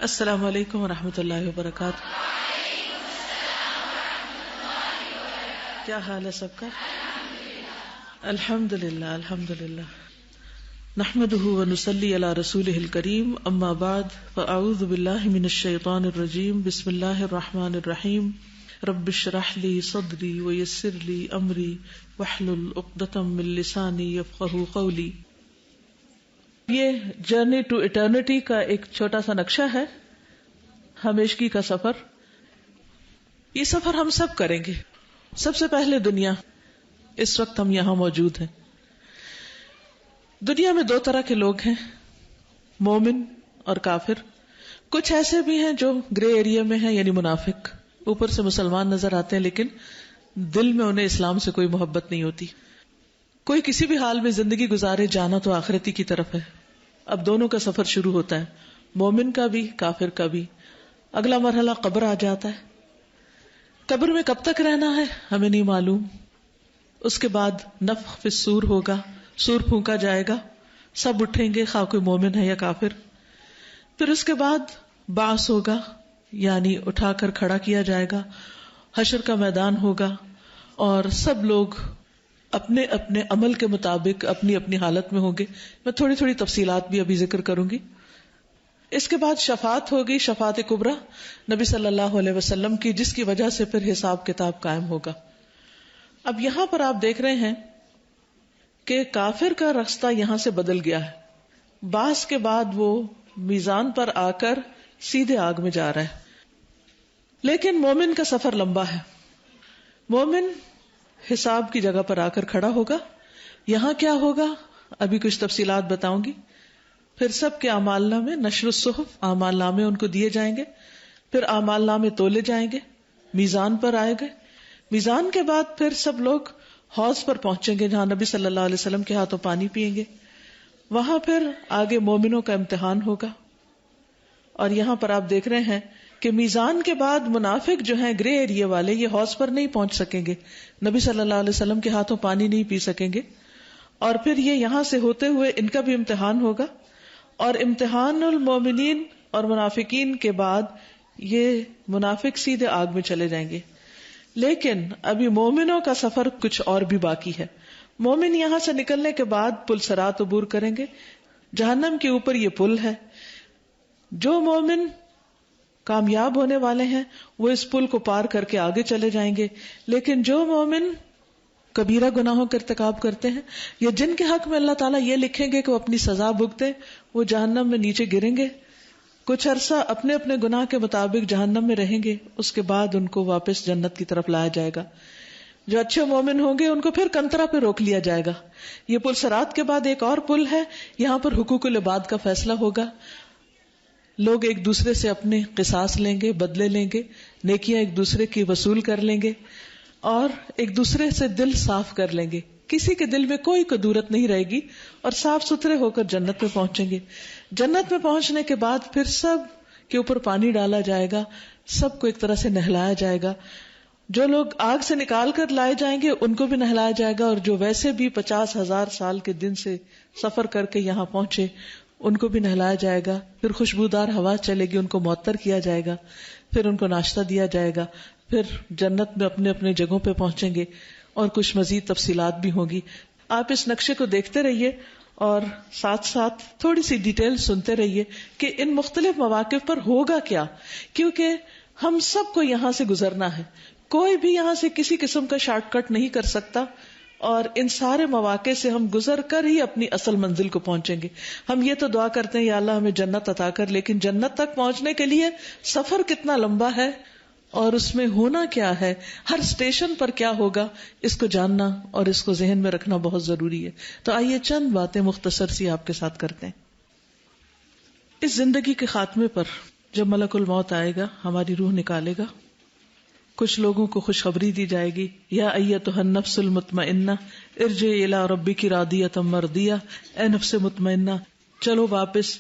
السلام علیکم ورحمۃ اللہ وبرکاتہ. کیا حال ہے سب کا؟ الحمد للہ الحمد للہ. نحمده ونصلی علی رسولہ الکریم. اما بعد فاعوذ باللہ من الشیطان الرجیم. بسم اللہ الرحمن الرحیم. رب اشرح لی صدری ویسر لی امری واحلل عقدۃ من لسانی یفقہوا قولی. یہ جرنی ٹو ایٹرنٹی کا ایک چھوٹا سا نقشہ ہے، ہمیشگی کا سفر. یہ سفر ہم سب کریں گے. سب سے پہلے دنیا. اس وقت ہم یہاں موجود ہیں. دنیا میں دو طرح کے لوگ ہیں، مومن اور کافر. کچھ ایسے بھی ہیں جو گرے ایریا میں ہیں، یعنی منافق. اوپر سے مسلمان نظر آتے ہیں لیکن دل میں انہیں اسلام سے کوئی محبت نہیں ہوتی. کوئی کسی بھی حال میں زندگی گزارے، جانا تو آخرتی کی طرف ہے. اب دونوں کا سفر شروع ہوتا ہے، مومن کا بھی کافر کا بھی. اگلا مرحلہ قبر آ جاتا ہے. قبر میں کب تک رہنا ہے ہمیں نہیں معلوم. اس کے بعد نفخ فی الصور ہوگا، سور پھونکا جائے گا، سب اٹھیں گے، خواہ کوئی مومن ہے یا کافر. پھر اس کے بعد بعث ہوگا، یعنی اٹھا کر کھڑا کیا جائے گا. حشر کا میدان ہوگا اور سب لوگ اپنے اپنے عمل کے مطابق اپنی اپنی حالت میں ہوں گے. میں تھوڑی تھوڑی تفصیلات بھی ابھی ذکر کروں گی. اس کے بعد شفاعت ہوگی، شفاعت کبریٰ نبی صلی اللہ علیہ وسلم کی، جس کی وجہ سے پھر حساب کتاب قائم ہوگا. اب یہاں پر آپ دیکھ رہے ہیں کہ کافر کا راستہ یہاں سے بدل گیا ہے. بعث کے بعد وہ میزان پر آ کر سیدھے آگ میں جا رہا ہے. لیکن مومن کا سفر لمبا ہے. مومن حساب کی جگہ پر آ کر کھڑا ہوگا. یہاں کیا ہوگا ابھی کچھ تفصیلات بتاؤں گی. پھر سب کے اعمال نامے، نشر الصحف، اعمال نامے ان کو دیے جائیں گے. پھر اعمال نامے تولے جائیں گے، میزان پر آئے گے. میزان کے بعد پھر سب لوگ حوض پر پہنچیں گے جہاں نبی صلی اللہ علیہ وسلم کے ہاتھوں پانی پیئیں گے. وہاں پھر آگے مومنوں کا امتحان ہوگا. اور یہاں پر آپ دیکھ رہے ہیں کہ میزان کے بعد منافق جو ہیں، گرے ایریا والے، یہ حوض پر نہیں پہنچ سکیں گے، نبی صلی اللہ علیہ وسلم کے ہاتھوں پانی نہیں پی سکیں گے. اور پھر یہ یہاں سے ہوتے ہوئے ان کا بھی امتحان ہوگا. اور امتحان المومنین اور منافقین کے بعد یہ منافق سیدھے آگ میں چلے جائیں گے. لیکن ابھی مومنوں کا سفر کچھ اور بھی باقی ہے. مومن یہاں سے نکلنے کے بعد پل صراط عبور کریں گے. جہنم کے اوپر یہ پل ہے. جو مومن کامیاب ہونے والے ہیں وہ اس پل کو پار کر کے آگے چلے جائیں گے. لیکن جو مومن کبیرہ گناہوں کا ارتکاب کرتے ہیں یا جن کے حق میں اللہ تعالیٰ یہ لکھیں گے کہ وہ اپنی سزا بھگتے، وہ جہنم میں نیچے گریں گے. کچھ عرصہ اپنے اپنے گناہ کے مطابق جہنم میں رہیں گے. اس کے بعد ان کو واپس جنت کی طرف لایا جائے گا. جو اچھے مومن ہوں گے ان کو پھر کنترا پہ روک لیا جائے گا. یہ پل صراط کے بعد ایک اور پل ہے، یہاں پر حقوق العباد کا فیصلہ ہوگا. لوگ ایک دوسرے سے اپنے قصاص لیں گے، بدلے لیں گے، نیکیاں ایک دوسرے کی وصول کر لیں گے اور ایک دوسرے سے دل صاف کر لیں گے. کسی کے دل میں کوئی کدورت نہیں رہے گی اور صاف ستھرے ہو کر جنت میں پہنچیں گے. جنت میں پہنچنے کے بعد پھر سب کے اوپر پانی ڈالا جائے گا، سب کو ایک طرح سے نہلایا جائے گا. جو لوگ آگ سے نکال کر لائے جائیں گے ان کو بھی نہلایا جائے گا، اور جو ویسے بھی 50,000 سال کے دن سے سفر کر کے یہاں پہنچے ان کو بھی نہلایا جائے گا. پھر خوشبودار ہوا چلے گی، ان کو معطر کیا جائے گا، پھر ان کو ناشتہ دیا جائے گا. پھر جنت میں اپنے اپنے جگہوں پہ پہنچیں گے اور کچھ مزید تفصیلات بھی ہوگی. آپ اس نقشے کو دیکھتے رہیے اور ساتھ ساتھ تھوڑی سی ڈیٹیل سنتے رہیے کہ ان مختلف مواقع پر ہوگا کیا، کیونکہ ہم سب کو یہاں سے گزرنا ہے. کوئی بھی یہاں سے کسی قسم کا شارٹ کٹ نہیں کر سکتا، اور ان سارے مواقع سے ہم گزر کر ہی اپنی اصل منزل کو پہنچیں گے. ہم یہ تو دعا کرتے ہیں یا اللہ ہمیں جنت عطا کر، لیکن جنت تک پہنچنے کے لیے سفر کتنا لمبا ہے اور اس میں ہونا کیا ہے، ہر اسٹیشن پر کیا ہوگا، اس کو جاننا اور اس کو ذہن میں رکھنا بہت ضروری ہے. تو آئیے چند باتیں مختصر سی آپ کے ساتھ کرتے ہیں. اس زندگی کے خاتمے پر جب ملک الموت آئے گا، ہماری روح نکالے گا، کچھ لوگوں کو خوشخبری دی جائے گی، یا ایتھا النفس المطمئنہ ارجعی الی ربک راضیۃ مرضیہ، اے نفس مطمئنہ چلو واپس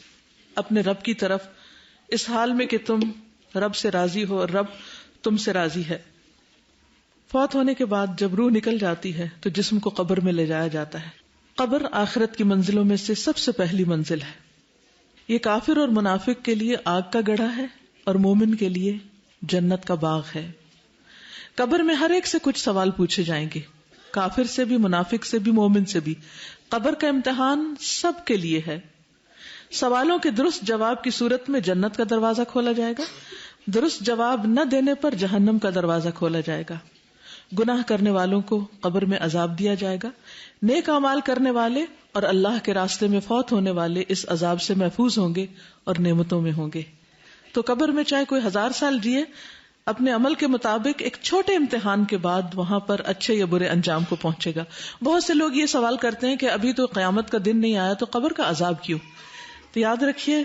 اپنے رب کی طرف، اس حال میں کہ تم رب سے راضی ہو اور رب تم سے راضی ہے. فوت ہونے کے بعد جب روح نکل جاتی ہے تو جسم کو قبر میں لے جایا جاتا ہے. قبر آخرت کی منزلوں میں سے سب سے پہلی منزل ہے. یہ کافر اور منافق کے لیے آگ کا گڑھا ہے اور مومن کے لیے جنت کا باغ ہے. قبر میں ہر ایک سے کچھ سوال پوچھے جائیں گے، کافر سے بھی، منافق سے بھی، مومن سے بھی. قبر کا امتحان سب کے لیے ہے. سوالوں کے درست جواب کی صورت میں جنت کا دروازہ کھولا جائے گا، درست جواب نہ دینے پر جہنم کا دروازہ کھولا جائے گا. گناہ کرنے والوں کو قبر میں عذاب دیا جائے گا. نیک اعمال کرنے والے اور اللہ کے راستے میں فوت ہونے والے اس عذاب سے محفوظ ہوں گے اور نعمتوں میں ہوں گے. تو قبر میں چاہے کوئی 1000 سال جیے، اپنے عمل کے مطابق ایک چھوٹے امتحان کے بعد وہاں پر اچھے یا برے انجام کو پہنچے گا. بہت سے لوگ یہ سوال کرتے ہیں کہ ابھی تو قیامت کا دن نہیں آیا تو قبر کا عذاب کیوں؟ تو یاد رکھیے،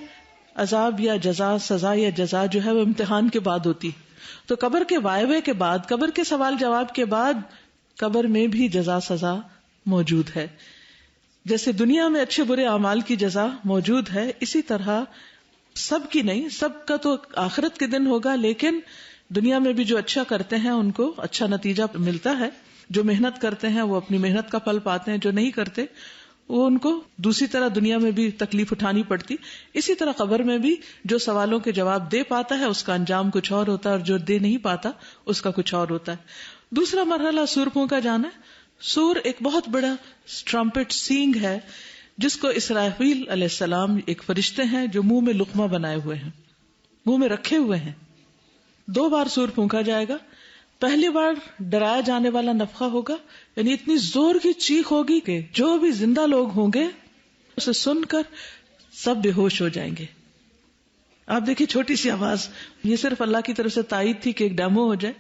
عذاب یا جزا، سزا یا جزا جو ہے وہ امتحان کے بعد ہوتی. تو قبر کے وائوے کے بعد، قبر کے سوال جواب کے بعد قبر میں بھی جزا سزا موجود ہے. جیسے دنیا میں اچھے برے اعمال کی جزا موجود ہے، اسی طرح سب کی نہیں، سب کا تو آخرت کے دن ہوگا، لیکن دنیا میں بھی جو اچھا کرتے ہیں ان کو اچھا نتیجہ ملتا ہے. جو محنت کرتے ہیں وہ اپنی محنت کا پھل پاتے ہیں، جو نہیں کرتے وہ ان کو دوسری طرح دنیا میں بھی تکلیف اٹھانی پڑتی. اسی طرح قبر میں بھی جو سوالوں کے جواب دے پاتا ہے اس کا انجام کچھ اور ہوتا ہے، اور جو دے نہیں پاتا اس کا کچھ اور ہوتا ہے. دوسرا مرحلہ سور پھونکا جانا ہے. سور ایک بہت بڑا ٹرمپٹ سینگ ہے جس کو اسرافیل علیہ السلام ایک فرشتے ہیں جو منہ میں لقمہ بنائے ہوئے ہیں، منہ میں رکھے ہوئے ہیں. 2 بار سور پھونکا جائے گا. پہلی بار ڈرایا جانے والا نفخہ ہوگا، یعنی اتنی زور کی چیخ ہوگی کہ جو بھی زندہ لوگ ہوں گے اسے سن کر سب بے ہوش ہو جائیں گے. آپ دیکھیے چھوٹی سی آواز، یہ صرف اللہ کی طرف سے تائید تھی کہ ایک ڈیمو ہو جائے،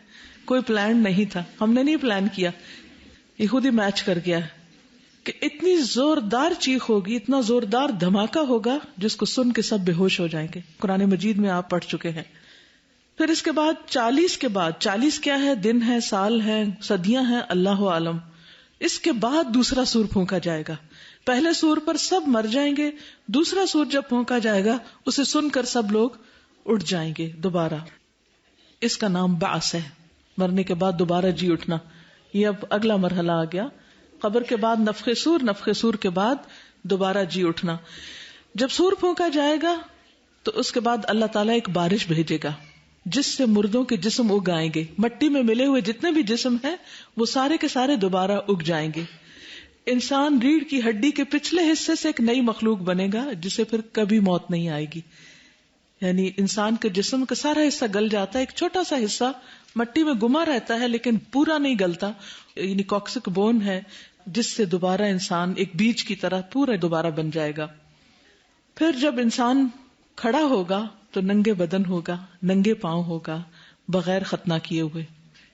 کوئی پلان نہیں تھا، ہم نے نہیں پلان کیا، یہ خود ہی میچ کر گیا کہ اتنی زوردار چیخ ہوگی، اتنا زوردار دھماکہ ہوگا جس کو سن کے سب بے ہوش ہو جائیں گے. قرآن مجید میں آپ پڑھ چکے ہیں. پھر اس کے بعد 40 کے بعد، 40 کیا ہے؟ دن ہے، سال ہے، صدیاں ہیں، اللہ عالم. اس کے بعد دوسرا سور پھونکا جائے گا. پہلے سور پر سب مر جائیں گے، دوسرا سور جب پھونکا جائے گا اسے سن کر سب لوگ اٹھ جائیں گے دوبارہ. اس کا نام بعث ہے، مرنے کے بعد دوبارہ جی اٹھنا. یہ اب اگلا مرحلہ آ گیا. قبر کے بعد نفخ سور، نفخ سور کے بعد دوبارہ جی اٹھنا. جب سور پھونکا جائے گا تو اس کے بعد اللہ تعالیٰ ایک بارش بھیجے گا جس سے مردوں کے جسم اگ آئیں گے. مٹی میں ملے ہوئے جتنے بھی جسم ہیں وہ سارے کے سارے دوبارہ اگ جائیں گے. انسان ریڑھ کی ہڈی کے پچھلے حصے سے ایک نئی مخلوق بنے گا جسے پھر کبھی موت نہیں آئے گی. یعنی انسان کے جسم کا سارا حصہ گل جاتا ہے، ایک چھوٹا سا حصہ مٹی میں گما رہتا ہے لیکن پورا نہیں گلتا، یعنی کوکسک بون ہے جس سے دوبارہ انسان ایک بیج کی طرح پورا دوبارہ بن جائے گا. پھر جب انسان کھڑا ہوگا تو ننگے بدن ہوگا، ننگے پاؤں ہوگا، بغیر ختنہ کیے ہوئے،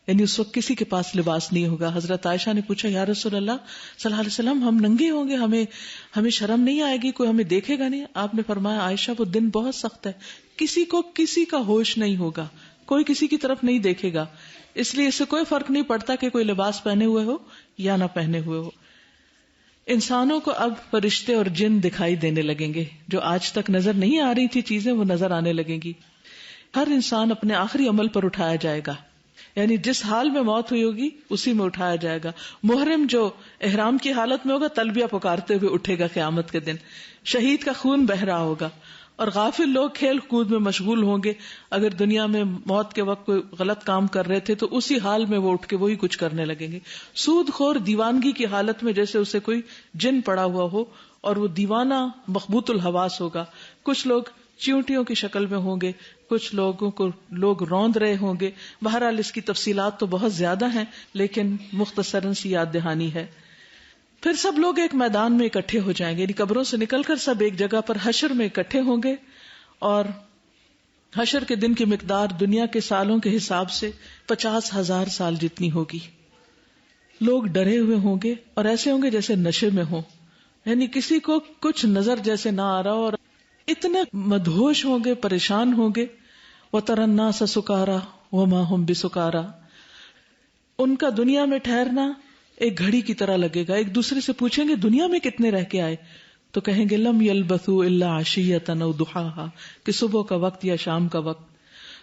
یعنی اس وقت کسی کے پاس لباس نہیں ہوگا. حضرت عائشہ نے پوچھا یا رسول اللہ صلی اللہ علیہ وسلم، ہم ننگے ہوں گے، ہمیں شرم نہیں آئے گی، کوئی ہمیں دیکھے گا نہیں؟ آپ نے فرمایا عائشہ وہ دن بہت سخت ہے، کسی کو کسی کا ہوش نہیں ہوگا، کوئی کسی کی طرف نہیں دیکھے گا. اس لیے اس سے کوئی فرق نہیں پڑتا کہ کوئی لباس پہنے ہوئے ہو یا نہ پہنے ہوئے ہو. انسانوں کو اب فرشتے اور جن دکھائی دینے لگیں گے، جو آج تک نظر نہیں آ رہی تھی چیزیں وہ نظر آنے لگیں گی. ہر انسان اپنے آخری عمل پر اٹھایا جائے گا، یعنی جس حال میں موت ہوئی ہوگی اسی میں اٹھایا جائے گا. محرم جو احرام کی حالت میں ہوگا تلبیہ پکارتے ہوئے اٹھے گا قیامت کے دن. شہید کا خون بہہ رہا ہوگا، اور غافل لوگ کھیل کود میں مشغول ہوں گے. اگر دنیا میں موت کے وقت کوئی غلط کام کر رہے تھے تو اسی حال میں وہ اٹھ کے وہی کچھ کرنے لگیں گے. سود خور دیوانگی کی حالت میں جیسے اسے کوئی جن پڑا ہوا ہو اور وہ دیوانہ مخبوط الحواس ہوگا. کچھ لوگ چیونٹیوں کی شکل میں ہوں گے، کچھ لوگوں کو لوگ روند رہے ہوں گے. بہرحال اس کی تفصیلات تو بہت زیادہ ہیں لیکن مختصراً سی یاد دہانی ہے. پھر سب لوگ ایک میدان میں اکٹھے ہو جائیں گے، یعنی قبروں سے نکل کر سب ایک جگہ پر حشر میں اکٹھے ہوں گے. اور حشر کے دن کی مقدار دنیا کے سالوں کے حساب سے 50,000 سال جتنی ہوگی. لوگ ڈرے ہوئے ہوں گے اور ایسے ہوں گے جیسے نشے میں ہوں، یعنی کسی کو کچھ نظر جیسے نہ آ رہا، اور اتنے مدہوش ہوں گے، پریشان ہوں گے. وَتَرَى النَّاسَ سُكَارَىٰ وَمَا هُمْ بِسُكَارَىٰ. ان کا دنیا میں ٹھہرنا ایک گھڑی کی طرح لگے گا. ایک دوسرے سے پوچھیں گے دنیا میں کتنے رہ کے آئے، تو کہیں گے لم يلبثوا الا عشیۃ او ضحاها، کہ صبح کا وقت یا شام کا وقت.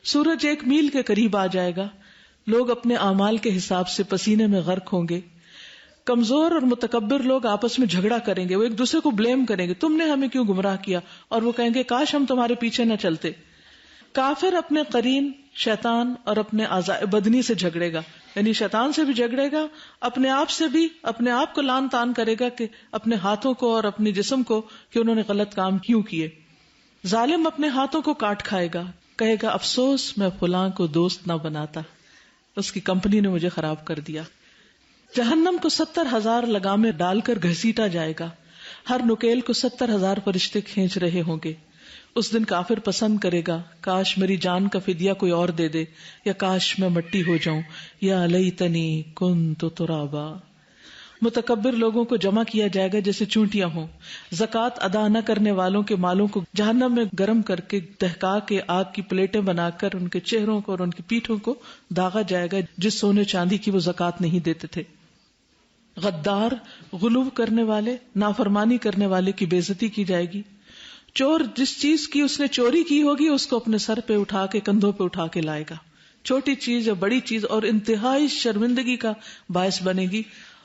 سورج 1 میل کے قریب آ جائے گا. لوگ اپنے اعمال کے حساب سے پسینے میں غرق ہوں گے. کمزور اور متکبر لوگ آپس میں جھگڑا کریں گے، وہ ایک دوسرے کو بلیم کریں گے، تم نے ہمیں کیوں گمراہ کیا، اور وہ کہیں گے کاش ہم تمہارے پیچھے نہ چلتے. کافر اپنے قرین شیطان اور اپنے اعضاء بدنی سے جھگڑے گا، یعنی شیطان سے بھی جھگڑے گا، اپنے آپ سے بھی، اپنے آپ کو لان تان کرے گا کہ اپنے ہاتھوں کو اور اپنے جسم کو کہ انہوں نے غلط کام کیوں کیے. ظالم اپنے ہاتھوں کو کاٹ کھائے گا، کہے گا افسوس میں فلاں کو دوست نہ بناتا، اس کی کمپنی نے مجھے خراب کر دیا. جہنم کو 70,000 لگامیں ڈال کر گھسیٹا جائے گا، ہر نکیل کو 70,000 فرشتے کھینچ رہے ہوں گے. اس دن کافر پسند کرے گا کاش میری جان کا فدیہ کوئی اور دے دے، یا کاش میں مٹی ہو جاؤں، یا لیتنی کنت ترابا. متکبر لوگوں کو جمع کیا جائے گا جیسے چونٹیاں ہوں. زکوٰۃ ادا نہ کرنے والوں کے مالوں کو جہنم میں گرم کر کے دہکا کے آگ کی پلیٹیں بنا کر ان کے چہروں کو اور ان کی پیٹھوں کو داغا جائے گا جس سونے چاندی کی وہ زکوٰۃ نہیں دیتے تھے. غدار، غلو کرنے والے، نافرمانی کرنے والے کی بے عزتی کی جائے گی. چور جس چیز کی اس نے چوری کی ہوگی اس کو اپنے سر پہ اٹھا کے کندھوں پہ اٹھا کے لائے گا، چھوٹی چیز یا بڑی چیز، اور انتہائی شرمندگی کا باعث بنے گی،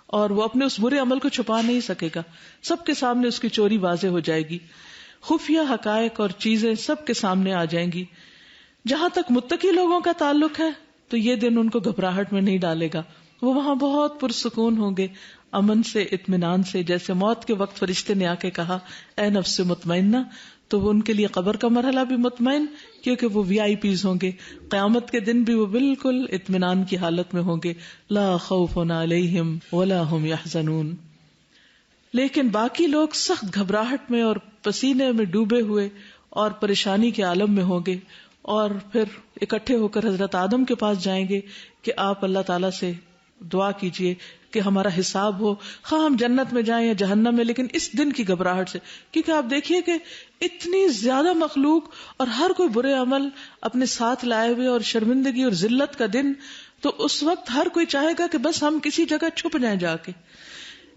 اور وہ اپنے اس برے عمل کو چھپا نہیں سکے گا، سب کے سامنے اس کی چوری واضح ہو جائے گی. خفیہ حقائق اور چیزیں سب کے سامنے آ جائیں گی. جہاں تک متقی لوگوں کا تعلق ہے تو یہ دن ان کو گھبراہٹ میں نہیں ڈالے گا، وہ وہاں بہت پرسکون ہوں گے، امن سے، اطمینان سے. جیسے موت کے وقت فرشتے نے آ کے کہا اے نفس مطمئنہ، تو وہ ان کے لیے قبر کا مرحلہ بھی مطمئن، کیونکہ وہ VIP ہوں گے. قیامت کے دن بھی وہ بالکل اطمینان کی حالت میں ہوں گے. لا خوف علیہم ولا هم يحزنون. لیکن باقی لوگ سخت گھبراہٹ میں اور پسینے میں ڈوبے ہوئے اور پریشانی کے عالم میں ہوں گے، اور پھر اکٹھے ہو کر حضرت آدم کے پاس جائیں گے کہ آپ اللہ تعالیٰ سے دعا کیجئے کہ ہمارا حساب ہو، خواہ ہم جنت میں جائیں یا جہنم میں، لیکن اس دن کی گھبراہٹ سے. کیونکہ آپ دیکھیے کہ اتنی زیادہ مخلوق اور ہر کوئی برے عمل اپنے ساتھ لائے ہوئے اور شرمندگی اور ذلت کا دن، تو اس وقت ہر کوئی چاہے گا کہ بس ہم کسی جگہ چھپ جائیں جا کے.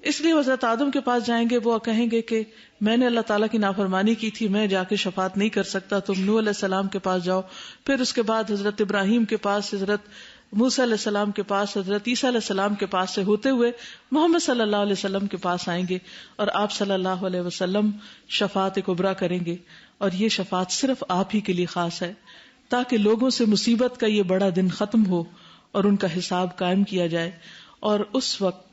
اس لیے حضرت آدم کے پاس جائیں گے، وہ کہیں گے کہ میں نے اللہ تعالیٰ کی نافرمانی کی تھی، میں جا کے شفاعت نہیں کر سکتا، تم نوح علیہ السلام کے پاس جاؤ. پھر اس کے بعد حضرت ابراہیم کے پاس، حضرت موسیٰ علیہ السلام کے پاس، حضرت عیسیٰ علیہ السلام کے پاس سے ہوتے ہوئے محمد صلی اللہ علیہ وسلم کے پاس آئیں گے، اور آپ صلی اللہ علیہ وسلم شفاعت کبریٰ کریں گے. اور یہ شفاعت صرف آپ ہی کے لیے خاص ہے، تاکہ لوگوں سے مصیبت کا یہ بڑا دن ختم ہو اور ان کا حساب قائم کیا جائے. اور اس وقت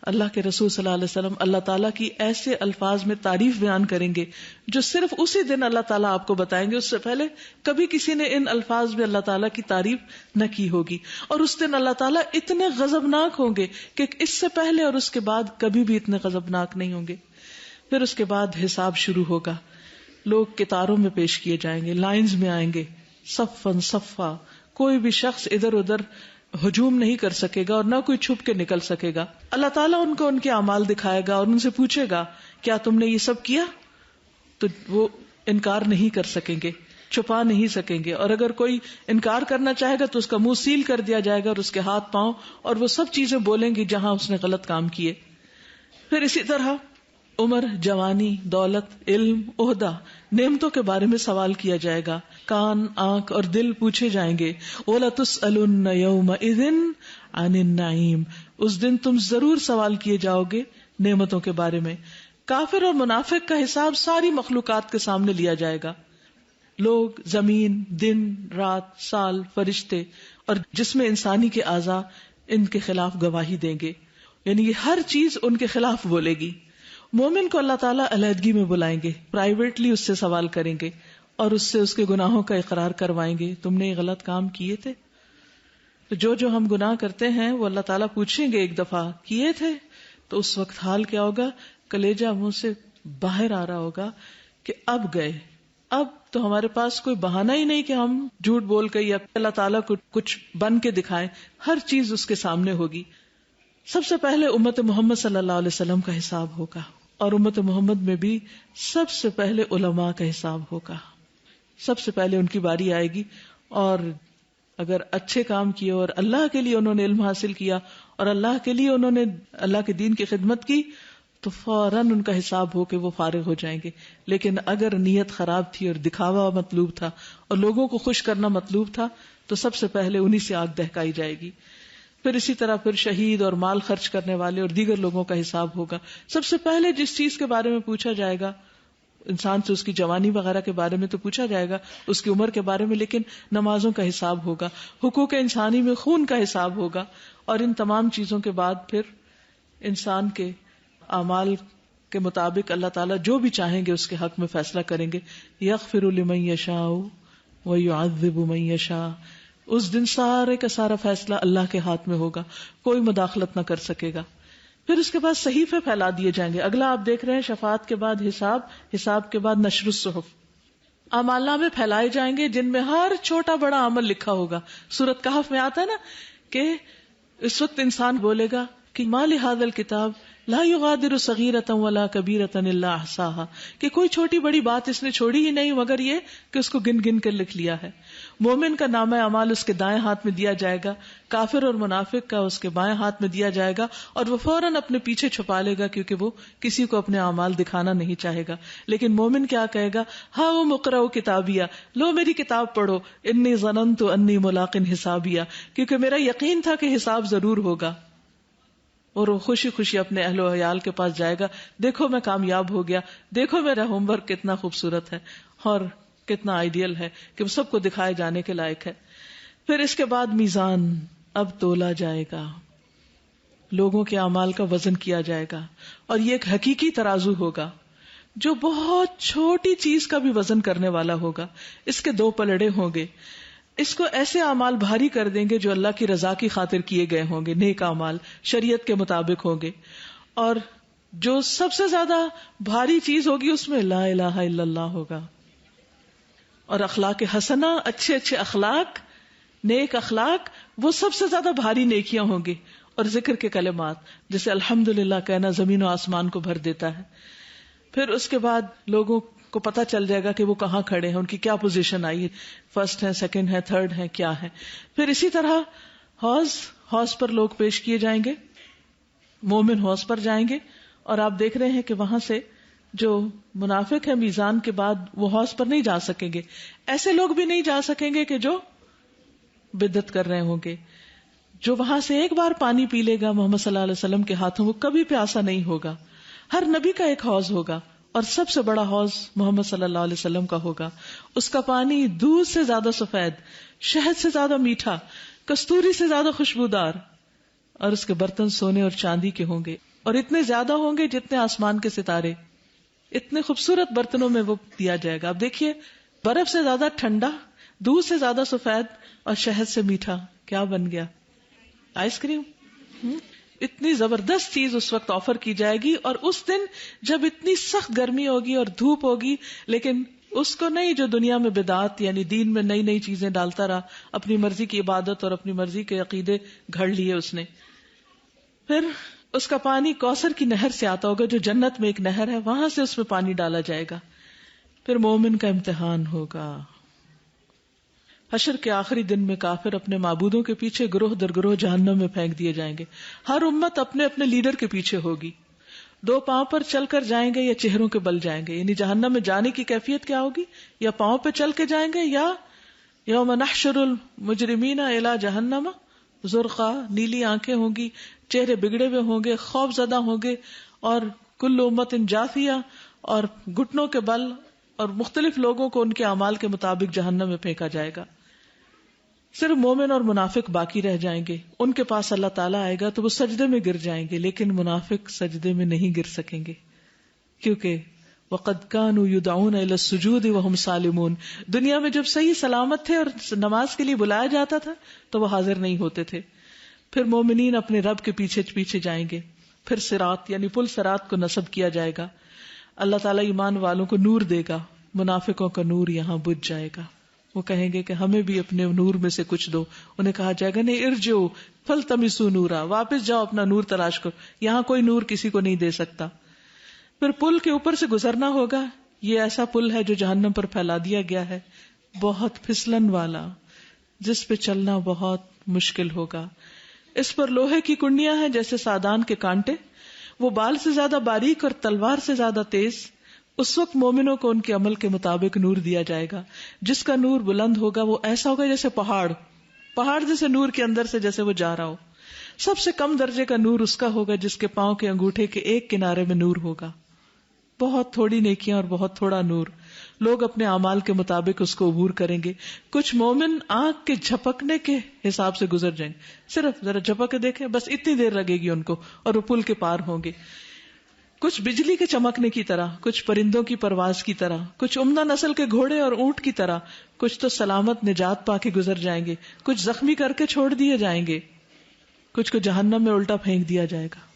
اللہ کے رسول صلی اللہ علیہ وسلم اللہ تعالیٰ کی ایسے الفاظ میں تعریف بیان کریں گے جو صرف اسی دن اللہ تعالیٰ آپ کو بتائیں گے، اس سے پہلے کبھی کسی نے ان الفاظ میں اللہ تعالیٰ کی تعریف نہ کی ہوگی. اور اس دن اللہ تعالیٰ اتنے غضبناک ہوں گے کہ اس سے پہلے اور اس کے بعد کبھی بھی اتنے غضبناک نہیں ہوں گے. پھر اس کے بعد حساب شروع ہوگا، لوگ قطاروں میں پیش کیے جائیں گے، لائنز میں آئیں گے، صفاً صفا، کوئی بھی شخص ادھر ادھر ہجوم نہیں کر سکے گا اور نہ کوئی چھپ کے نکل سکے گا. اللہ تعالیٰ ان کو ان کے اعمال دکھائے گا اور ان سے پوچھے گا کیا تم نے یہ سب کیا؟ تو وہ انکار نہیں کر سکیں گے، چھپا نہیں سکیں گے. اور اگر کوئی انکار کرنا چاہے گا تو اس کا منہ سیل کر دیا جائے گا اور اس کے ہاتھ پاؤں اور وہ سب چیزیں بولیں گی جہاں اس نے غلط کام کیے. پھر اسی طرح عمر، جوانی، دولت، علم، عہدہ، نعمتوں کے بارے میں سوال کیا جائے گا. کان، آنکھ اور دل پوچھے جائیں گے. وَلَتُسْأَلُنَّ يَوْمَئِذٍ عَنِ النَّعِيمِ. اس دن تم ضرور سوال کیے جاؤ گے نعمتوں کے بارے میں. کافر اور منافق کا حساب ساری مخلوقات کے سامنے لیا جائے گا. لوگ، زمین، دن، رات، سال، فرشتے اور جسم انسانی کے اعضاء ان کے خلاف گواہی دیں گے، یعنی یہ ہر چیز ان کے خلاف بولے گی. مومن کو اللہ تعالیٰ علیحدگی میں بلائیں گے، پرائیویٹلی اس سے سوال کریں گے اور اس سے اس کے گناہوں کا اقرار کروائیں گے. تم نے یہ غلط کام کیے تھے؟ تو جو ہم گناہ کرتے ہیں وہ اللہ تعالیٰ پوچھیں گے ایک دفعہ کیے تھے، تو اس وقت حال کیا ہوگا؟ کلیجہ منہ سے باہر آ رہا ہوگا کہ اب گئے، اب تو ہمارے پاس کوئی بہانہ ہی نہیں کہ ہم جھوٹ بول کے یا اللہ تعالیٰ کو کچھ بن کے دکھائیں. ہر چیز اس کے سامنے ہوگی. سب سے پہلے امت محمد صلی اللہ علیہ وسلم کا حساب ہوگا، اور امت محمد میں بھی سب سے پہلے علماء کا حساب ہوگا. سب سے پہلے ان کی باری آئے گی، اور اگر اچھے کام کیے اور اللہ کے لیے انہوں نے علم حاصل کیا اور اللہ کے لیے انہوں نے اللہ کے دین کی خدمت کی تو فوراً ان کا حساب ہو کے وہ فارغ ہو جائیں گے. لیکن اگر نیت خراب تھی اور دکھاوا مطلوب تھا اور لوگوں کو خوش کرنا مطلوب تھا تو سب سے پہلے انہی سے آگ دہکائی جائے گی. پھر اسی طرح پھر شہید اور مال خرچ کرنے والے اور دیگر لوگوں کا حساب ہوگا. سب سے پہلے جس چیز کے بارے میں پوچھا جائے گا انسان سے، اس کی جوانی وغیرہ کے بارے میں تو پوچھا جائے گا، اس کی عمر کے بارے میں، لیکن نمازوں کا حساب ہوگا، حقوق انسانی میں خون کا حساب ہوگا، اور ان تمام چیزوں کے بعد پھر انسان کے اعمال کے مطابق اللہ تعالیٰ جو بھی چاہیں گے اس کے حق میں فیصلہ کریں گے. یغفر لمن یشاء ویعذب من یشاء. اس دن سارے کا سارا فیصلہ اللہ کے ہاتھ میں ہوگا، کوئی مداخلت نہ کر سکے گا. پھر اس کے بعد صحیفے پھیلا دیے جائیں گے. اگلا آپ دیکھ رہے ہیں شفاعت کے بعد حساب، حساب کے بعد نشر الصحف. اعمال نامے پھیلائے جائیں گے جن میں ہر چھوٹا بڑا عمل لکھا ہوگا. سورۃ کہف میں آتا ہے نا کہ اس وقت انسان بولے گا کہ ما لہذا الکتاب لا یغادر صغیرۃ ولا کبیرۃ الا احصاها، کہ کوئی چھوٹی بڑی بات اس نے چھوڑی ہی نہیں مگر یہ کہ اس کو گن گن کر لکھ لیا ہے. مومن کا نامہ اعمال اس کے دائیں ہاتھ میں دیا جائے گا، کافر اور منافق کا اس کے بائیں ہاتھ میں دیا جائے گا، اور وہ فوراً اپنے پیچھے چھپا لے گا کیونکہ وہ کسی کو اپنے اعمال دکھانا نہیں چاہے گا. لیکن مومن کیا کہے گا؟ ہاں وہ مقرؤ کتابیہ، لو میری کتاب پڑھو، انی ظننت انی ملاق حسابیہ، کیونکہ میرا یقین تھا کہ حساب ضرور ہوگا. اور وہ خوشی خوشی اپنے اہل و عیال کے پاس جائے گا، دیکھو میں کامیاب ہو گیا، دیکھو میرا ہوم ورک کتنا خوبصورت ہے اور کتنا آئیڈیل ہے کہ وہ سب کو دکھائے جانے کے لائق ہے. پھر اس کے بعد میزان، اب تولا جائے گا، لوگوں کے اعمال کا وزن کیا جائے گا، اور یہ ایک حقیقی ترازو ہوگا جو بہت چھوٹی چیز کا بھی وزن کرنے والا ہوگا. اس کے 2 پلڑے ہوں گے. اس کو ایسے اعمال بھاری کر دیں گے جو اللہ کی رضا کی خاطر کیے گئے ہوں گے، نیک اعمال شریعت کے مطابق ہوں گے. اور جو سب سے زیادہ بھاری چیز ہوگی اس میں لا الہ الا اللہ ہوگا. اور اخلاق حسنہ، اچھے اچھے اخلاق، نیک اخلاق، وہ سب سے زیادہ بھاری نیکیاں ہوں گی. اور ذکر کے کلمات جیسے الحمدللہ کہنا زمین و آسمان کو بھر دیتا ہے. پھر اس کے بعد لوگوں کو پتہ چل جائے گا کہ وہ کہاں کھڑے ہیں، ان کی کیا پوزیشن آئی ہے، فرسٹ ہے، سیکنڈ ہے، تھرڈ ہے، کیا ہے. پھر اسی طرح حوض پر لوگ پیش کیے جائیں گے. مومن حوض پر جائیں گے، اور آپ دیکھ رہے ہیں کہ وہاں سے جو منافق ہے میزان کے بعد وہ حوض پر نہیں جا سکیں گے. ایسے لوگ بھی نہیں جا سکیں گے کہ جو بدعت کر رہے ہوں گے. جو وہاں سے ایک بار پانی پی لے گا محمد صلی اللہ علیہ وسلم کے ہاتھوں، وہ کبھی پیاسا نہیں ہوگا. ہر نبی کا ایک حوض ہوگا، اور سب سے بڑا حوض محمد صلی اللہ علیہ وسلم کا ہوگا. اس کا پانی دودھ سے زیادہ سفید، شہد سے زیادہ میٹھا، کستوری سے زیادہ خوشبودار، اور اس کے برتن سونے اور چاندی کے ہوں گے، اور اتنے زیادہ ہوں گے جتنے آسمان کے ستارے. اتنے خوبصورت برتنوں میں وہ دیا جائے گا. اب دیکھیے، برف سے زیادہ ٹھنڈا، دودھ سے زیادہ سفید، اور شہد سے میٹھا، کیا بن گیا؟ Ice cream. اتنی زبردست چیز اس وقت آفر کی جائے گی. اور اس دن جب اتنی سخت گرمی ہوگی اور دھوپ ہوگی، لیکن اس کو نہیں جو دنیا میں بدعات یعنی دین میں نئی نئی چیزیں ڈالتا رہا، اپنی مرضی کی عبادت اور اپنی مرضی کے عقیدے گھڑ لیے اس نے. پھر اس کا پانی کوثر کی نہر سے آتا ہوگا، جو جنت میں ایک نہر ہے، وہاں سے اس میں پانی ڈالا جائے گا. پھر مومن کا امتحان ہوگا. حشر کے آخری دن میں کافر اپنے معبودوں کے پیچھے گروہ در گروہ جہنم میں پھینک دیے جائیں گے. ہر امت اپنے اپنے لیڈر کے پیچھے ہوگی. 2 پاؤں پر چل کر جائیں گے یا چہروں کے بل جائیں گے. یعنی جہنم میں جانے کی کیفیت کیا ہوگی؟ یا پاؤں پہ چل کے جائیں گے، یا یوم نحشر المجرمین الی جہنم زرقا، نیلی آنکھیں ہوں گی، چہرے بگڑے ہوئے ہوں گے، خوف زدہ ہوں گے، اور کل امت جاثیہ، اور گھٹنوں کے بل، اور مختلف لوگوں کو ان کے اعمال کے مطابق جہنم میں پھینکا جائے گا. صرف مومن اور منافق باقی رہ جائیں گے. ان کے پاس اللہ تعالیٰ آئے گا تو وہ سجدے میں گر جائیں گے، لیکن منافق سجدے میں نہیں گر سکیں گے، کیونکہ وَقَدْ كَانُوا يُدْعُونَ إِلَى السُّجُودِ وَهُمْ سَالِمُونَ. دنیا میں جب صحیح سلامت تھے اور نماز کے لیے بلایا جاتا تھا تو وہ حاضر نہیں ہوتے تھے. پھر مومنین اپنے رب کے پیچھے پیچھے جائیں گے. پھر صراط یعنی پل صراط کو نصب کیا جائے گا. اللہ تعالیٰ ایمان والوں کو نور دے گا، منافقوں کا نور یہاں بجھ جائے گا. وہ کہیں گے کہ ہمیں بھی اپنے نور میں سے کچھ دو. انہیں کہا جائے گا نہیں، ارجعوا فالتمسوا نورا، واپس جاؤ اپنا نور تلاش کرو، یہاں کوئی نور کسی کو نہیں دے سکتا. پھر پل کے اوپر سے گزرنا ہوگا. یہ ایسا پل ہے جو جہنم پر پھیلا دیا گیا ہے، بہت پھسلن والا، جس پہ چلنا بہت مشکل ہوگا. اس پر لوہے کی کنڈیاں ہیں جیسے سادان کے کانٹے. وہ بال سے زیادہ باریک اور تلوار سے زیادہ تیز. اس وقت مومنوں کو ان کے عمل کے مطابق نور دیا جائے گا. جس کا نور بلند ہوگا وہ ایسا ہوگا جیسے پہاڑ جیسے نور کے اندر سے جیسے وہ جا رہا ہو. سب سے کم درجے کا نور اس کا ہوگا جس کے پاؤں کے انگوٹھے کے ایک کنارے میں نور ہوگا. بہت تھوڑی نیکیاں اور بہت تھوڑا نور. لوگ اپنے اعمال کے مطابق اس کو عبور کریں گے. کچھ مومن آنکھ کے جھپکنے کے حساب سے گزر جائیں گے. صرف ذرا جھپک کے دیکھیں, بس اتنی دیر لگے گی ان کو اور وہ پل کے پار ہوں گے. کچھ بجلی کے چمکنے کی طرح, کچھ پرندوں کی پرواز کی طرح, کچھ عمدہ نسل کے گھوڑے اور اونٹ کی طرح, کچھ تو سلامت نجات پا کے گزر جائیں گے, کچھ زخمی کر کے چھوڑ دیے جائیں گے, کچھ کو جہنم میں الٹا پھینک دیا جائے گا.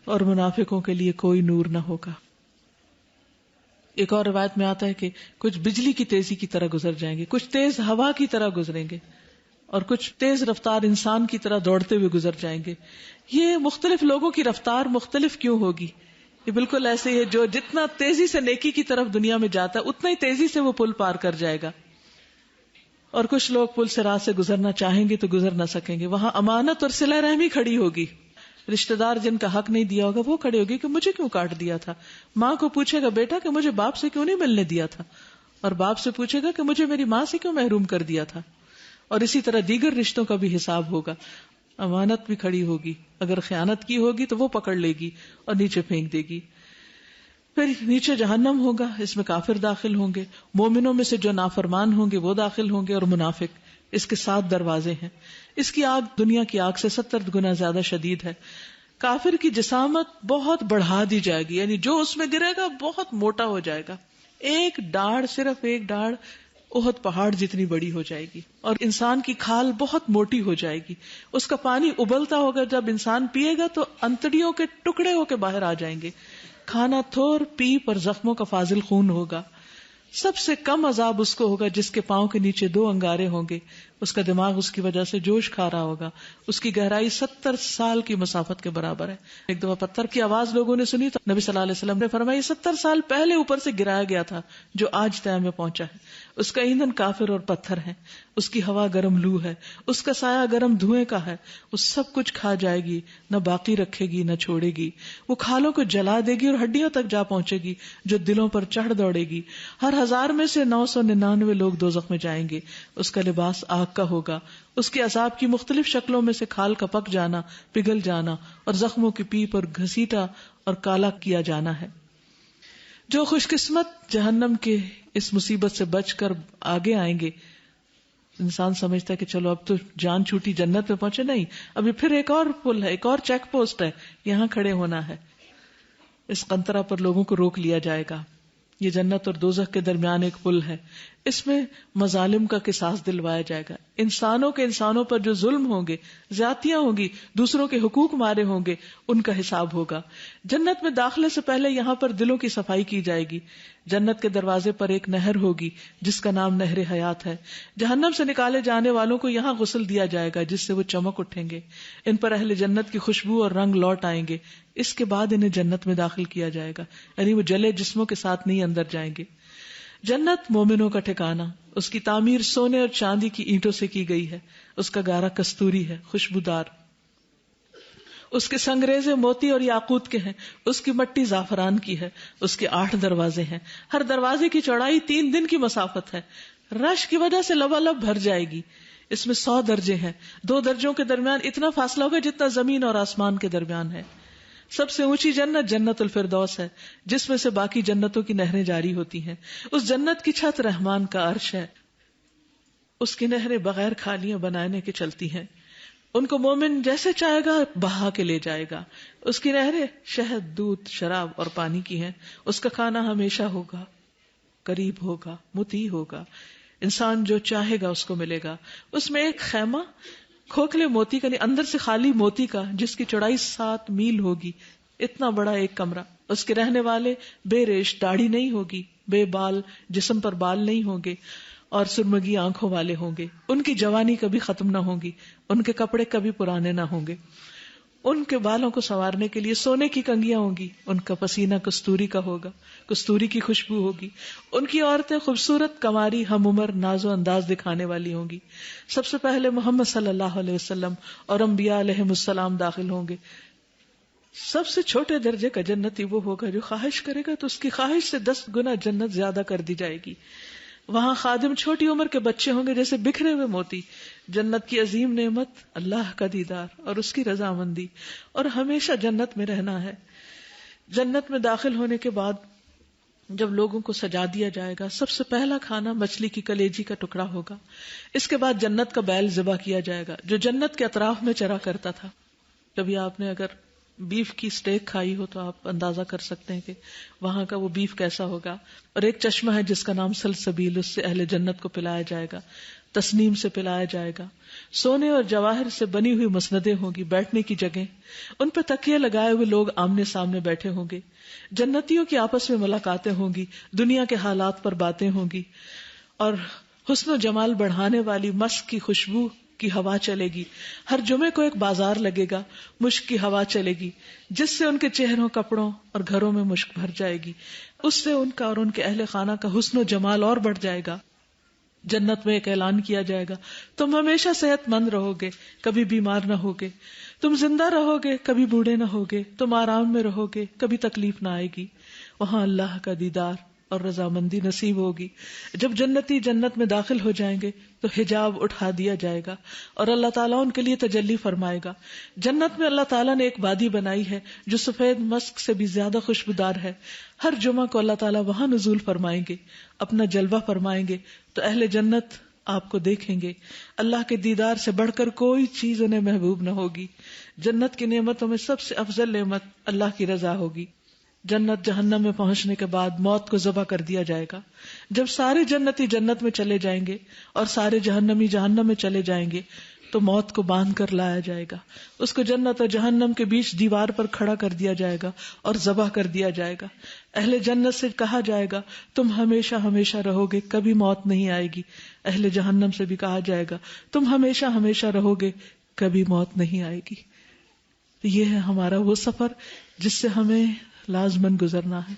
اور منافقوں کے لیے کوئی نور نہ ہوگا. ایک اور روایت میں آتا ہے کہ کچھ بجلی کی تیزی کی طرح گزر جائیں گے, کچھ تیز ہوا کی طرح گزریں گے, اور کچھ تیز رفتار انسان کی طرح دوڑتے ہوئے گزر جائیں گے. یہ مختلف لوگوں کی رفتار مختلف کیوں ہوگی؟ یہ بالکل ایسے ہی ہے, جو جتنا تیزی سے نیکی کی طرف دنیا میں جاتا ہے اتنا ہی تیزی سے وہ پل پار کر جائے گا. اور کچھ لوگ پل سے راہ سے گزرنا چاہیں گے تو گزر نہ سکیں گے. وہاں امانت اور صلہ رحمی کھڑی ہوگی. رشتہ دار جن کا حق نہیں دیا ہوگا وہ کھڑے ہوگی کہ مجھے کیوں کاٹ دیا تھا. ماں کو پوچھے گا بیٹا کہ مجھے باپ سے کیوں نہیں ملنے دیا تھا, اور باپ سے پوچھے گا کہ مجھے میری ماں سے کیوں محروم کر دیا تھا. اور اسی طرح دیگر رشتوں کا بھی حساب ہوگا. امانت بھی کھڑی ہوگی, اگر خیانت کی ہوگی تو وہ پکڑ لے گی اور نیچے پھینک دے گی. پھر نیچے جہنم ہوگا, اس میں کافر داخل ہوں گے. مومنوں میں سے جو نافرمان ہوں گے وہ داخل ہوں گے, اور منافق. اس کے 7 دروازے ہیں. اس کی آگ دنیا کی آگ سے 70 گنا زیادہ شدید ہے. کافر کی جسامت بہت بڑھا دی جائے گی, یعنی جو اس میں گرے گا بہت موٹا ہو جائے گا. ایک ڈاڑھ, صرف ایک ڈاڑھ احد پہاڑ جتنی بڑی ہو جائے گی, اور انسان کی کھال بہت موٹی ہو جائے گی. اس کا پانی ابلتا ہوگا, جب انسان پیے گا تو انتڑیوں کے ٹکڑے ہو کے باہر آ جائیں گے. کھانا تھور, پیپ اور زخموں کا فاضل خون ہوگا. سب سے کم عذاب اس کو ہوگا جس کے پاؤں کے نیچے 2 انگارے ہوں گے. اس کا دماغ اس کی وجہ سے جوش کھا رہا ہوگا. اس کی گہرائی 70 سال کی مسافت کے برابر ہے. ایک دفعہ پتھر کی آواز لوگوں نے سنی تو نبی صلی اللہ علیہ وسلم نے فرمایا 70 سال پہلے اوپر سے گرایا گیا تھا جو آج طے میں پہنچا ہے. اس کا ایندھن کافر اور پتھر ہے, اس کی ہوا گرم لو ہے, اس کا سایہ گرم دھوئیں کا ہے. وہ سب کچھ کھا جائے گی, نہ باقی رکھے گی نہ چھوڑے گی. وہ کھالوں کو جلا دے گی اور ہڈیوں تک جا پہنچے گی جو دلوں پر چڑھ دوڑے گی. ہر 1000 میں سے 999 لوگ دوزخ میں جائیں گے. اس کا لباس آگ کا ہوگا. اس کے عذاب کی مختلف شکلوں میں سے کھال کا پک جانا, پگھل جانا, اور زخموں کی پیپ اور گھسیٹا اور کالا کیا جانا ہے. جو خوش قسمت جہنم کے اس مصیبت سے بچ کر آگے آئیں گے. انسان سمجھتا ہے کہ چلو اب تو جان چھوٹی, جنت میں پہنچے. نہیں, ابھی پھر ایک اور پل ہے, ایک اور چیک پوسٹ ہے, یہاں کھڑے ہونا ہے. اس قنطرہ پر لوگوں کو روک لیا جائے گا. یہ جنت اور دوزخ کے درمیان ایک پل ہے. اس میں مظالم کا قصاص دلوایا جائے گا. انسانوں پر جو ظلم ہوں گے, زیادتیاں ہوں گی, دوسروں کے حقوق مارے ہوں گے, ان کا حساب ہوگا. جنت میں داخلے سے پہلے یہاں پر دلوں کی صفائی کی جائے گی. جنت کے دروازے پر ایک نہر ہوگی جس کا نام نہر حیات ہے. جہنم سے نکالے جانے والوں کو یہاں غسل دیا جائے گا جس سے وہ چمک اٹھیں گے. ان پر اہل جنت کی خوشبو اور رنگ لوٹ آئیں گے. اس کے بعد انہیں جنت میں داخل کیا جائے گا, یعنی وہ جلے جسموں کے ساتھ نہیں اندر جائیں گے. جنت مومنوں کا ٹھکانہ. اس کی تعمیر سونے اور چاندی کی اینٹوں سے کی گئی ہے. اس کا گارا کستوری ہے, خوشبودار. اس کے سنگریزے موتی اور یاقوت کے ہیں. اس کی مٹی زعفران کی ہے. اس کے 8 دروازے ہیں. ہر دروازے کی چوڑائی 3 دن کی مسافت ہے. رش کی وجہ سے لبالب بھر جائے گی. اس میں 100 درجے ہیں. 2 درجوں کے درمیان اتنا فاصلہ ہوگا جتنا زمین اور آسمان کے درمیان ہے. سب سے اونچی جنت جنت الفردوس ہے جس میں سے باقی جنتوں کی نہریں جاری ہوتی ہیں. اس جنت کی چھت رحمان کا عرش ہے. اس کی نہریں بغیر کھالیاں بنانے کے چلتی ہیں. ان کو مومن جیسے چاہے گا بہا کے لے جائے گا. اس کی نہریں شہد, دودھ, شراب اور پانی کی ہیں. اس کا کھانا ہمیشہ ہوگا, قریب ہوگا, مطیع ہوگا. انسان جو چاہے گا اس کو ملے گا. اس میں ایک خیمہ کھوکھلے موتی کا, اندر سے خالی موتی کا, جس کی چوڑائی 7 میل ہوگی. اتنا بڑا ایک کمرہ. اس کے رہنے والے بے ریش, داڑھی نہیں ہوگی, بے بال, جسم پر بال نہیں ہوں گے, اور سرمگی آنکھوں والے ہوں گے. ان کی جوانی کبھی ختم نہ ہوگی. ان کے کپڑے کبھی پرانے نہ ہوں گے. ان کے بالوں کو سنوارنے کے لیے سونے کی کنگیاں ہوں گی. ان کا پسینہ کستوری کا ہوگا, کستوری کی خوشبو ہوگی. ان کی عورتیں خوبصورت, کنواری, ہم عمر, ناز و انداز دکھانے والی ہوں گی. سب سے پہلے محمد صلی اللہ علیہ وسلم اور انبیاء علیہم السلام داخل ہوں گے. سب سے چھوٹے درجے کا جنتی وہ ہوگا جو خواہش کرے گا تو اس کی خواہش سے 10 گنا جنت زیادہ کر دی جائے گی. وہاں خادم چھوٹی عمر کے بچے ہوں گے جیسے بکھرے ہوئے موتی. جنت کی عظیم نعمت اللہ کا دیدار اور اس کی رضامندی، اور ہمیشہ جنت میں رہنا ہے. جنت میں داخل ہونے کے بعد جب لوگوں کو سجا دیا جائے گا، سب سے پہلا کھانا مچھلی کی کلیجی کا ٹکڑا ہوگا. اس کے بعد جنت کا بیل ذبح کیا جائے گا جو جنت کے اطراف میں چرا کرتا تھا. کبھی آپ نے اگر بیف کی سٹیک کھائی ہو تو آپ اندازہ کر سکتے ہیں کہ وہاں کا وہ بیف کیسا ہوگا. اور ایک چشمہ ہے جس کا نام سلسبیل، اس سے اہل جنت کو پلایا جائے گا، تسنیم سے پلایا جائے گا. سونے اور جواہر سے بنی ہوئی مسندیں ہوں گی، بیٹھنے کی جگہ، ان پہ تکیے لگائے ہوئے لوگ آمنے سامنے بیٹھے ہوں گے. جنتیوں کی آپس میں ملاقاتیں ہوں گی، دنیا کے حالات پر باتیں ہوں گی، اور حسن و جمال بڑھانے والی مسک کی خوشبو کی ہوا چلے گی. ہر جمعے کو ایک بازار لگے گا، مشک کی ہوا چلے گی جس سے ان کے چہروں، کپڑوں اور گھروں میں مشک بھر جائے گی. اس سے ان کا اور ان کے اہل خانہ کا حسن و جمال اور بڑھ جائے گا. جنت میں ایک اعلان کیا جائے گا، تم ہمیشہ صحت مند رہو گے، کبھی بیمار نہ ہوگے، تم زندہ رہو گے، کبھی بوڑھے نہ ہوگے، تم آرام میں رہو گے، کبھی تکلیف نہ آئے گی. وہاں اللہ کا دیدار اور رضامندی نصیب ہوگی. جب جنتی جنت میں داخل ہو جائیں گے تو حجاب اٹھا دیا جائے گا اور اللہ تعالیٰ ان کے لیے تجلی فرمائے گا. جنت میں اللہ تعالیٰ نے ایک وادی بنائی ہے جو سفید مسک سے بھی زیادہ خوشبودار ہے. ہر جمعہ کو اللہ تعالیٰ وہاں نزول فرمائیں گے، اپنا جلوہ فرمائیں گے تو اہل جنت آپ کو دیکھیں گے. اللہ کے دیدار سے بڑھ کر کوئی چیز انہیں محبوب نہ ہوگی. جنت کی نعمتوں میں سب سے افضل نعمت اللہ کی رضا ہوگی. جنت جہنم میں پہنچنے کے بعد موت کو ذبح کر دیا جائے گا. جب سارے جنتی جنت میں چلے جائیں گے اور سارے جہنمی جہنم میں چلے جائیں گے تو موت کو باندھ کر لایا جائے گا. اس کو جنت اور جہنم کے بیچ دیوار پر کھڑا کر دیا جائے گا اور ذبح کر دیا جائے گا. اہل جنت سے کہا جائے گا تم ہمیشہ ہمیشہ رہو گے، کبھی موت نہیں آئے گی. اہل جہنم سے بھی کہا جائے گا تم ہمیشہ ہمیشہ رہو گے، کبھی موت نہیں آئے گی. یہ ہے ہمارا وہ سفر جس سے ہمیں لازماً گزرنا ہے.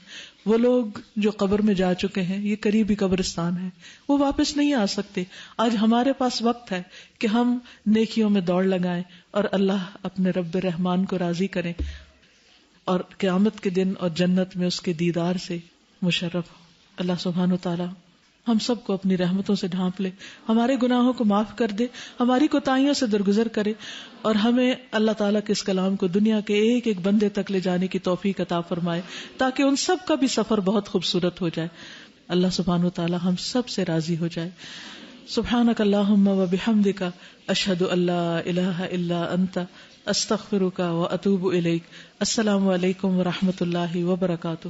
وہ لوگ جو قبر میں جا چکے ہیں، یہ قریبی قبرستان ہے، وہ واپس نہیں آ سکتے. آج ہمارے پاس وقت ہے کہ ہم نیکیوں میں دوڑ لگائیں اور اللہ اپنے رب رحمان کو راضی کریں اور قیامت کے دن اور جنت میں اس کے دیدار سے مشرف ہو. اللہ سبحانہ و تعالی ہم سب کو اپنی رحمتوں سے ڈھانپ لے، ہمارے گناہوں کو معاف کر دے، ہماری کوتاہیوں سے درگزر کرے، اور ہمیں اللہ تعالیٰ کے اس کلام کو دنیا کے ایک ایک بندے تک لے جانے کی توفیق عطا فرمائے تاکہ ان سب کا بھی سفر بہت خوبصورت ہو جائے. اللہ سبحانہ و تعالیٰ ہم سب سے راضی ہو جائے. سبحانک اللہم و بحمدک، اشہد ان لا الہ الا انت، استغفرک و اتوب الیک. السلام علیکم و رحمۃ اللہ وبرکاتہ.